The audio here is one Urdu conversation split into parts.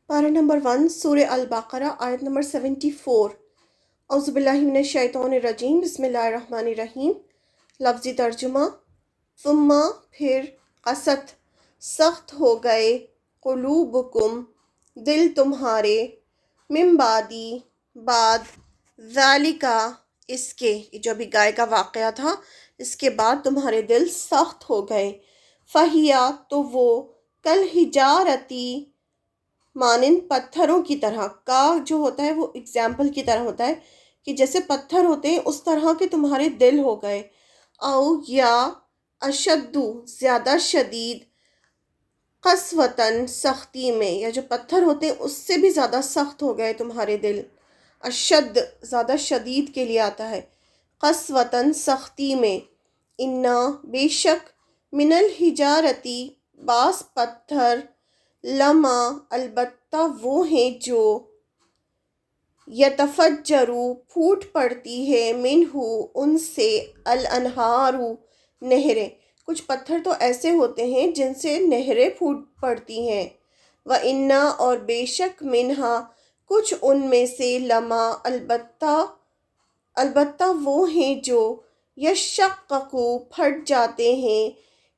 پارہ نمبر 1 سورہ البقرہ آیت نمبر 74۔ اعوذ باللہ من الشیطان الرجیم، بسم اللہ الرحمن الرحیم۔ لفظی ترجمہ، ثم پھر، قست سخت ہو گئے، قلوبکم دل تمہارے، من بعدی بعد، ذالکا اس کے، یہ جو ابھی گائے کا واقعہ تھا اس کے بعد تمہارے دل سخت ہو گئے، فہیا تو وہ، کل حجارتی مانند پتھروں کی طرح، کا جو ہوتا ہے وہ اگزامپل کی طرح ہوتا ہے کہ جیسے پتھر ہوتے ہیں اس طرح کے تمہارے دل ہو گئے، او یا اشدو زیادہ شدید، قسوتاً سختی میں، یا جو پتھر ہوتے ہیں اس سے بھی زیادہ سخت ہو گئے تمہارے دل۔ اشد زیادہ شدید کے لیے آتا ہے، قسوتاً سختی میں، انا بے شک، من الحجارتی بعض پتھر، لما البتہ وہ ہیں جو، یتفجرو پھوٹ پڑتی ہے، منہ ان سے، الانہارو نہریں، کچھ پتھر تو ایسے ہوتے ہیں جن سے نہریں پھوٹ پڑتی ہیں، وَإِنَّا اور بے شک، منہا کچھ ان میں سے، لما البتہ وہ ہیں جو، یشققو پھٹ جاتے ہیں،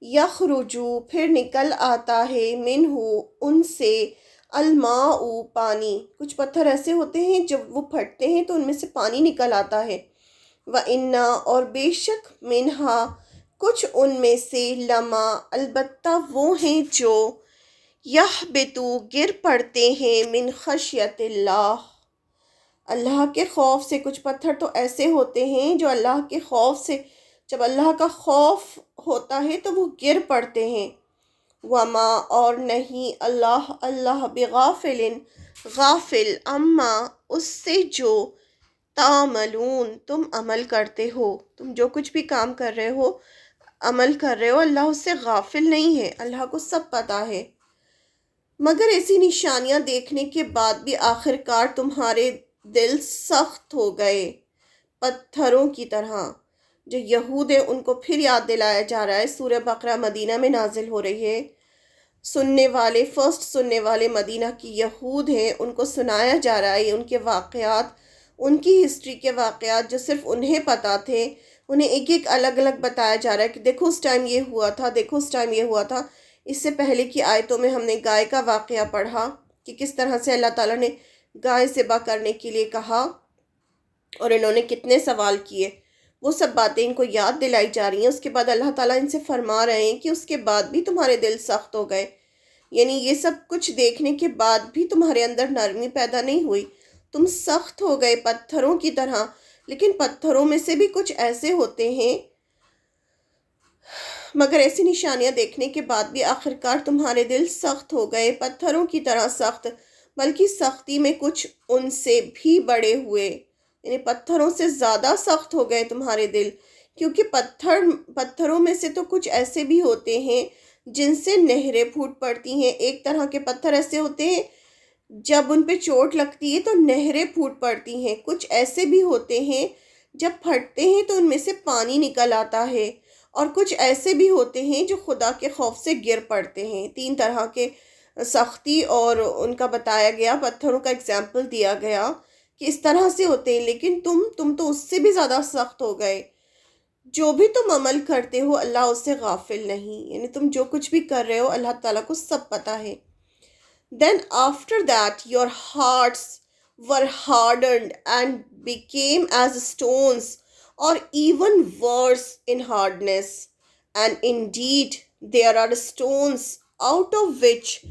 یخرجو پھر نکل آتا ہے، منہ ان سے، الماء پانی، کچھ پتھر ایسے ہوتے ہیں جب وہ پھٹتے ہیں تو ان میں سے پانی نکل آتا ہے، وَإِنَّا اور بے شک، منہا کچھ ان میں سے، لما البتہ وہ ہیں جو، یہبطو گر پڑتے ہیں، من خشیت اللہ اللہ کے خوف سے، کچھ پتھر تو ایسے ہوتے ہیں جو اللہ کے خوف سے، جب اللہ کا خوف ہوتا ہے تو وہ گر pڑتے ہیں، وما اور نہیں، اللہ بغافل غافل، اما اس سے جو، تعملون تم عمل کرتے ہو، تم جو کچھ بھی کام کر رہے ہو، عمل کر رہے ہو، اللہ اس سے غافل نہیں ہے، اللہ کو سب پتہ ہے۔ مگر ایسی نشانیاں دیکھنے کے بعد بھی آخرکار تمہارے دل سخت ہو گئے، پتھروں کی طرح۔ جو یہود ہیں ان کو پھر یاد دلایا جا رہا ہے، سورہ بقرہ مدینہ میں نازل ہو رہی ہے، فرسٹ سننے والے مدینہ کی یہود ہیں، ان کو سنایا جا رہا ہے ان کے واقعات، ان کی ہسٹری کے واقعات جو صرف انہیں پتہ تھے، انہیں ایک ایک الگ الگ بتایا جا رہا ہے کہ دیکھو اس ٹائم یہ ہوا تھا، دیکھو اس ٹائم یہ ہوا تھا۔ اس سے پہلے کی آیتوں میں ہم نے گائے کا واقعہ پڑھا کہ کس طرح سے اللہ تعالیٰ نے گائے ذبح کرنے کے لیے کہا اور انہوں نے کتنے سوال کیے، وہ سب باتیں ان کو یاد دلائی جا رہی ہیں۔ اس کے بعد اللہ تعالیٰ ان سے فرما رہے ہیں کہ اس کے بعد بھی تمہارے دل سخت ہو گئے، یعنی یہ سب کچھ دیکھنے کے بعد بھی تمہارے اندر نرمی پیدا نہیں ہوئی، تم سخت ہو گئے پتھروں کی طرح۔ لیکن پتھروں میں سے بھی کچھ ایسے ہوتے ہیں، مگر ایسی نشانیاں دیکھنے کے بعد بھی آخرکار تمہارے دل سخت ہو گئے، پتھروں کی طرح سخت، بلکہ سختی میں کچھ ان سے بھی بڑے ہوئے، یعنی پتھروں سے زیادہ سخت ہو گئے تمہارے دل، کیونکہ پتھروں میں سے تو کچھ ایسے بھی ہوتے ہیں جن سے نہریں پھوٹ پڑتی ہیں۔ ایک طرح کے پتھر ایسے ہوتے ہیں جب ان پہ چوٹ لگتی ہے تو نہریں پھوٹ پڑتی ہیں، کچھ ایسے بھی ہوتے ہیں جب پھٹتے ہیں تو ان میں سے پانی نکل آتا ہے، اور کچھ ایسے بھی ہوتے ہیں جو خدا کے خوف سے گر پڑتے ہیں۔ 3 طرح کے سختی اور ان کا بتایا گیا، پتھروں کا اگزامپل دیا گیا کہ اس طرح سے ہوتے ہیں، لیکن تم تو اس سے بھی زیادہ سخت ہو گئے۔ جو بھی تم عمل کرتے ہو اللہ اس سے غافل نہیں، یعنی تم جو کچھ بھی کر رہے ہو اللہ تعالیٰ کو سب پتہ ہے۔ Then after that your hearts were hardened and became as stones, or even worse in hardness. And indeed there are stones out of which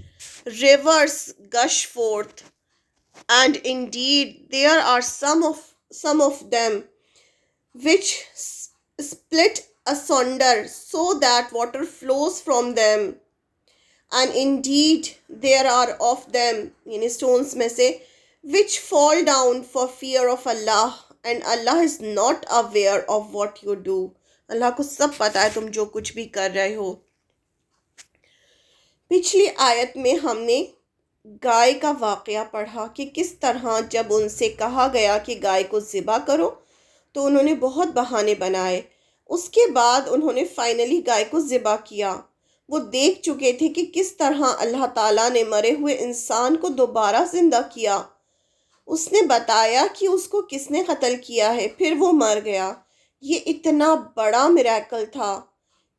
rivers gush forth. And indeed there are some of them which split asunder so that water flows from them. And indeed there are of them, یعنی stones میں سے, which fall down for fear of Allah, and Allah is not aware of what you do. اللہ کو سب پتہ ہے تم جو کچھ بھی کر رہے ہو۔ پچھلی آیت میں ہم نے گائے کا واقعہ پڑھا کہ کس طرح جب ان سے کہا گیا کہ گائے کو ذبح کرو تو انہوں نے بہت بہانے بنائے، اس کے بعد انہوں نے فائنلی گائے کو ذبح کیا، وہ دیکھ چکے تھے کہ کس طرح اللہ تعالیٰ نے مرے ہوئے انسان کو دوبارہ زندہ کیا۔ اس نے بتایا کہ اس کو کس نے قتل کیا ہے، پھر وہ مر گیا۔ یہ اتنا بڑا میریکل تھا۔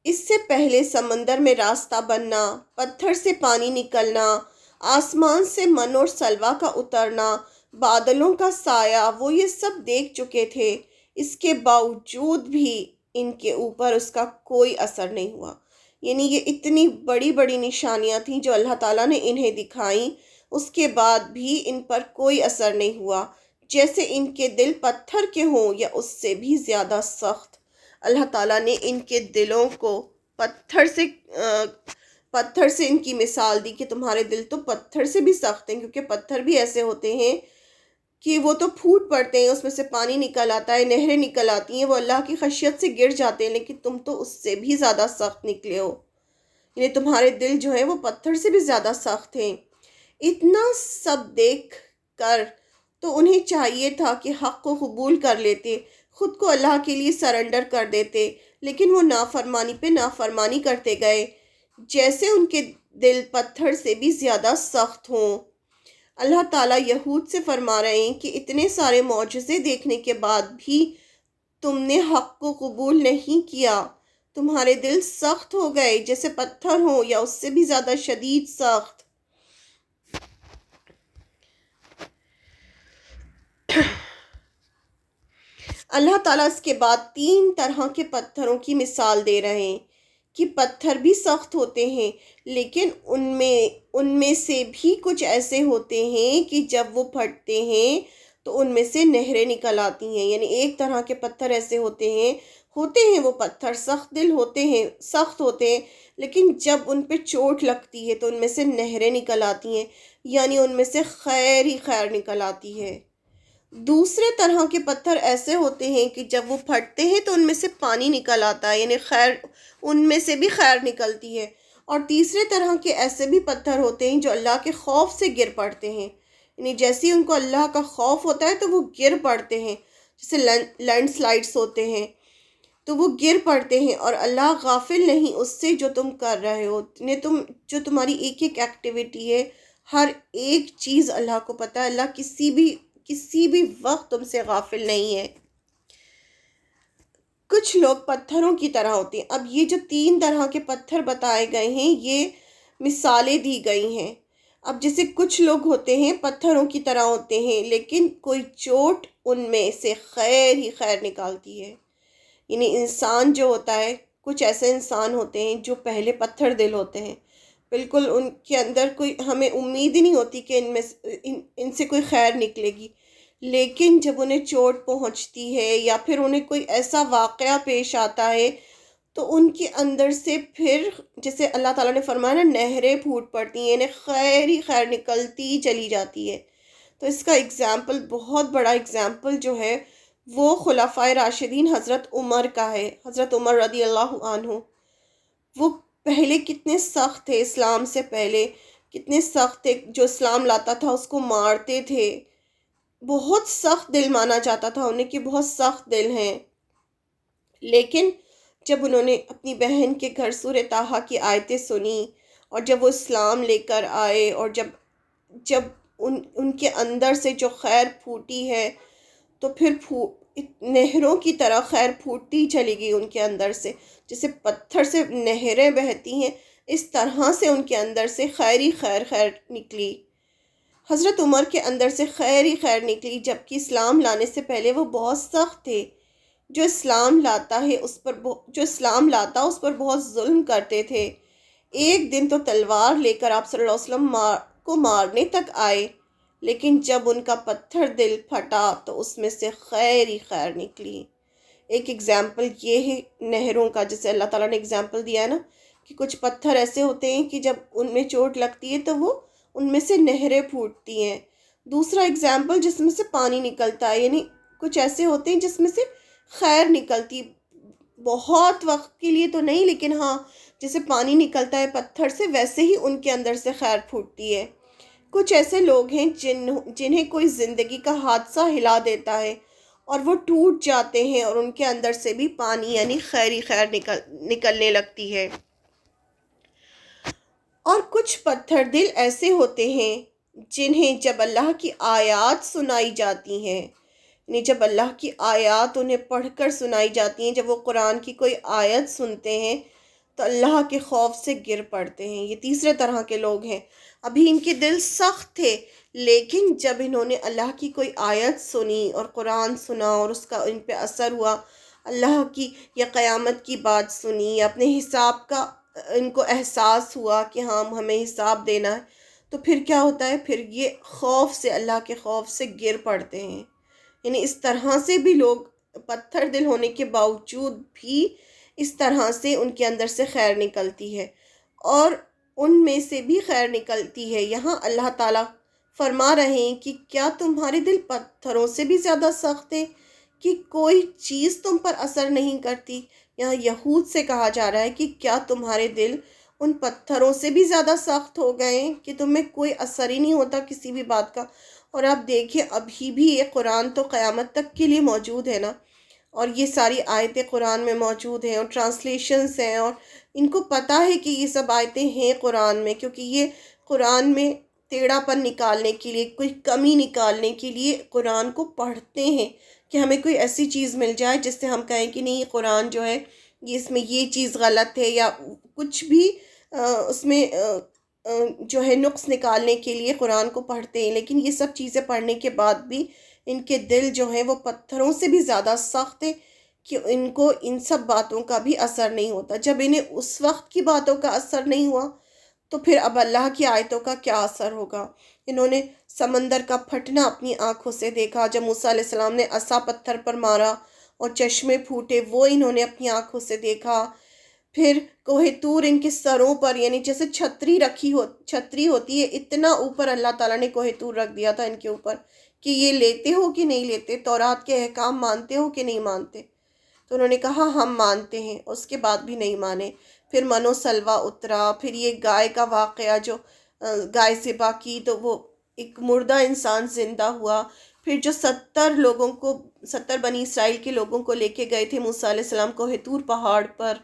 اس سے پہلے سمندر میں راستہ بننا، پتھر سے پانی نکلنا، آسمان سے من اور سلوہ کا اترنا، بادلوں کا سایہ، وہ یہ سب دیکھ چکے تھے۔ اس کے باوجود بھی ان کے اوپر اس کا کوئی اثر نہیں ہوا۔ یعنی یہ اتنی بڑی بڑی نشانیاں تھیں جو اللہ تعالیٰ نے انہیں دکھائیں، اس کے بعد بھی ان پر کوئی اثر نہیں ہوا، جیسے ان کے دل پتھر کے ہوں یا اس سے بھی زیادہ سخت۔ اللہ تعالیٰ نے ان کے دلوں کو پتھر سے ان کی مثال دی کہ تمہارے دل تو پتھر سے بھی سخت ہیں، کیونکہ پتھر بھی ایسے ہوتے ہیں کہ وہ تو پھوٹ پڑتے ہیں، اس میں سے پانی نکل آتا ہے، نہریں نکل آتی ہیں، وہ اللہ کی خشیت سے گر جاتے ہیں، لیکن تم تو اس سے بھی زیادہ سخت نکلے ہو۔ یعنی تمہارے دل جو ہیں وہ پتھر سے بھی زیادہ سخت ہیں۔ اتنا سب دیکھ کر تو انہیں چاہیے تھا کہ حق کو قبول کر لیتے، خود کو اللہ کے لیے سرنڈر کر دیتے، لیکن وہ نافرمانی پہ نافرمانی کرتے گئے، جیسے ان کے دل پتھر سے بھی زیادہ سخت ہوں۔ اللہ تعالیٰ یہود سے فرما رہے ہیں کہ اتنے سارے معجزے دیکھنے کے بعد بھی تم نے حق کو قبول نہیں کیا، تمہارے دل سخت ہو گئے جیسے پتھر ہوں یا اس سے بھی زیادہ شدید سخت۔ اللہ تعالیٰ اس کے بعد 3 طرح کے پتھروں کی مثال دے رہے ہیں کہ پتھر بھی سخت ہوتے ہیں، لیکن ان میں سے بھی کچھ ایسے ہوتے ہیں کہ جب وہ پھٹتے ہیں تو ان میں سے نہریں نکل آتی ہیں۔ یعنی ایک طرح کے پتھر ایسے ہوتے ہیں وہ پتھر سخت دل ہوتے ہیں، سخت ہوتے ہیں، لیکن جب ان پہ چوٹ لگتی ہے تو ان میں سے نہریں نکل آتی ہیں، یعنی ان میں سے خیر ہی خیر نکل آتی ہے۔ دوسرے طرح کے پتھر ایسے ہوتے ہیں کہ جب وہ پھٹتے ہیں تو ان میں سے پانی نکل آتا ہے، یعنی خیر، ان میں سے بھی خیر نکلتی ہے۔ اور تیسرے طرح کے ایسے بھی پتھر ہوتے ہیں جو اللہ کے خوف سے گر پڑتے ہیں، یعنی جیسے ہی ان کو اللہ کا خوف ہوتا ہے تو وہ گر پڑتے ہیں، جیسے لینڈ سلائڈس ہوتے ہیں تو وہ گر پڑتے ہیں، اور اللہ غافل نہیں اس سے جو تم کر رہے ہو، جو تمہاری ایک ایک ایکٹیویٹی ہے، ہر ایک چیز اللہ کو پتہ ہے۔ اللہ کسی بھی وقت تم سے غافل نہیں ہے۔ کچھ لوگ پتھروں کی طرح ہوتے ہیں۔ اب یہ جو 3 طرح کے پتھر بتائے گئے ہیں یہ مثالیں دی گئی ہیں۔ اب جیسے کچھ لوگ ہوتے ہیں پتھروں کی طرح ہوتے ہیں، لیکن کوئی چوٹ ان میں سے خیر ہی خیر نکالتی ہے۔ یعنی انسان جو ہوتا ہے، کچھ ایسے انسان ہوتے ہیں جو پہلے پتھر دل ہوتے ہیں، بالکل ان کے اندر کوئی ہمیں امید ہی نہیں ہوتی کہ ان سے کوئی خیر نکلے گی، لیکن جب انہیں چوٹ پہنچتی ہے یا پھر انہیں کوئی ایسا واقعہ پیش آتا ہے تو ان کے اندر سے پھر جیسے اللہ تعالیٰ نے فرمایا نا، نہریں پھوٹ پڑتی ہیں، انہیں خیر ہی خیر نکلتی چلی جاتی ہے۔ تو اس کا ایگزامپل، بہت بڑا ایگزامپل جو ہے وہ خلفائے راشدین حضرت عمر کا ہے۔ حضرت عمر رضی اللہ عنہ، وہ پہلے کتنے سخت تھے، اسلام سے پہلے کتنے سخت تھے، جو اسلام لاتا تھا اس کو مارتے تھے، بہت سخت دل مانا جاتا تھا انہیں کہ بہت سخت دل ہیں۔ لیکن جب انہوں نے اپنی بہن کے گھر سورہ طٰہٰ کی آیتیں سنی اور جب وہ اسلام لے کر آئے، اور جب ان کے اندر سے جو خیر پھوٹی ہے تو پھر نہروں کی طرح خیر پھوٹتی چلی گئی ان کے اندر سے، جیسے پتھر سے نہریں بہتی ہیں، اس طرح سے ان کے اندر سے خیر ہی خیر نکلی۔ حضرت عمر کے اندر سے خیر ہی خیر نکلی، جبکہ اسلام لانے سے پہلے وہ بہت سخت تھے۔ جو اسلام لاتا اس پر بہت ظلم کرتے تھے۔ ایک دن تو تلوار لے کر آپ صلی اللہ علیہ وسلم کو مارنے تک آئے، لیکن جب ان کا پتھر دل پھٹا تو اس میں سے خیر ہی خیر نکلی۔ ایک ایگزامپل یہ ہے نہروں کا، جیسے اللہ تعالیٰ نے ایگزامپل دیا ہے نا کہ کچھ پتھر ایسے ہوتے ہیں کہ جب ان میں چوٹ لگتی ہے تو وہ ان میں سے نہریں پھوٹتی ہیں۔ دوسرا ایگزامپل جس میں سے پانی نکلتا ہے، یعنی کچھ ایسے ہوتے ہیں جس میں سے خیر نکلتی، بہت وقت کے لیے تو نہیں، لیکن ہاں جیسے پانی نکلتا ہے پتھر سے، ویسے ہی ان کے اندر سے خیر پھوٹتی ہے۔ کچھ ایسے لوگ ہیں جنہیں کوئی زندگی کا حادثہ ہلا دیتا ہے اور وہ ٹوٹ جاتے ہیں، اور ان کے اندر سے بھی پانی یعنی خیر ہی خیر نکلنے لگتی ہے۔ اور کچھ پتھر دل ایسے ہوتے ہیں جنہیں جب اللہ کی آیات سنائی جاتی ہیں، یعنی جب اللہ کی آیات انہیں پڑھ کر سنائی جاتی ہیں، جب وہ قرآن کی کوئی آیت سنتے ہیں تو اللہ کے خوف سے گر پڑتے ہیں۔ یہ تیسرے طرح کے لوگ ہیں۔ ابھی ان کے دل سخت تھے، لیکن جب انہوں نے اللہ کی کوئی آیت سنی اور قرآن سنا اور اس کا ان پہ اثر ہوا، اللہ کی یا قیامت کی بات سنی یا اپنے حساب کا ان کو احساس ہوا کہ ہاں ہمیں حساب دینا ہے، تو پھر کیا ہوتا ہے؟ پھر یہ خوف سے، اللہ کے خوف سے گر پڑتے ہیں۔ یعنی اس طرح سے بھی لوگ پتھر دل ہونے کے باوجود بھی اس طرح سے ان کے اندر سے خیر نکلتی ہے، اور ان میں سے بھی خیر نکلتی ہے۔ یہاں اللہ تعالیٰ فرما رہے ہیں کہ کیا تمہارے دل پتھروں سے بھی زیادہ سخت ہے کہ کوئی چیز تم پر اثر نہیں کرتی؟ یہاں یہود سے کہا جا رہا ہے کہ کیا تمہارے دل ان پتھروں سے بھی زیادہ سخت ہو گئے ہیں کہ تمہیں کوئی اثر ہی نہیں ہوتا کسی بھی بات کا؟ اور آپ دیکھیں ابھی بھی یہ قرآن تو قیامت تک کے لیے موجود ہے نا، اور یہ ساری آیتیں قرآن میں موجود ہیں اور ٹرانسلیشنز ہیں، اور ان کو پتہ ہے کہ یہ سب آیتیں ہیں قرآن میں، کیونکہ یہ قرآن میں ٹیڑھا پن نکالنے کے لیے، کوئی کمی نکالنے کے لیے قرآن کو پڑھتے ہیں کہ ہمیں کوئی ایسی چیز مل جائے جس سے ہم کہیں کہ نہیں یہ قرآن جو ہے یہ اس میں یہ چیز غلط ہے، یا کچھ بھی اس میں جو ہے نقص نکالنے کے لیے قرآن کو پڑھتے ہیں۔ لیکن یہ سب چیزیں پڑھنے کے بعد بھی ان کے دل جو ہیں وہ پتھروں سے بھی زیادہ سخت ہے کہ ان کو ان سب باتوں کا بھی اثر نہیں ہوتا۔ جب انہیں اس وقت کی باتوں کا اثر نہیں ہوا تو پھر اب اللہ کی آیتوں کا کیا اثر ہوگا؟ انہوں نے سمندر کا پھٹنا اپنی آنکھوں سے دیکھا، جب موسیٰ علیہ السلام نے عصا پتھر پر مارا اور چشمے پھوٹے، وہ انہوں نے اپنی آنکھوں سے دیکھا۔ پھر کوہ طور ان کے سروں پر، یعنی جیسے چھتری ہوتی ہے، اتنا اوپر اللہ تعالیٰ نے کوہ طور رکھ دیا تھا ان کے اوپر کہ یہ لیتے ہو کہ نہیں لیتے، تورات کے احکام مانتے ہو کہ نہیں مانتے؟ تو انہوں نے کہا ہم مانتے ہیں، اس کے بعد بھی نہیں مانے۔ پھر من و سلوہ اترا، پھر یہ گائے کا واقعہ جو گائے ذبح کی تو وہ ایک مردہ انسان زندہ ہوا۔ پھر جو 70 بنی اسرائیل کے لوگوں کو لے کے گئے تھے موسیٰ علیہ السلام کوہ طور پہاڑ پر،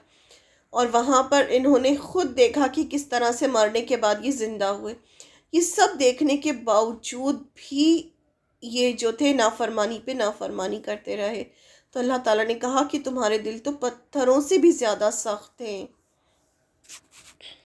اور وہاں پر انہوں نے خود دیکھا کہ کس طرح سے مرنے کے بعد یہ زندہ ہوئے۔ یہ سب دیکھنے کے باوجود بھی یہ جو تھے نافرمانی پہ نافرمانی کرتے رہے، تو اللہ تعالیٰ نے کہا کہ تمہارے دل تو پتھروں سے بھی زیادہ سخت ہیں۔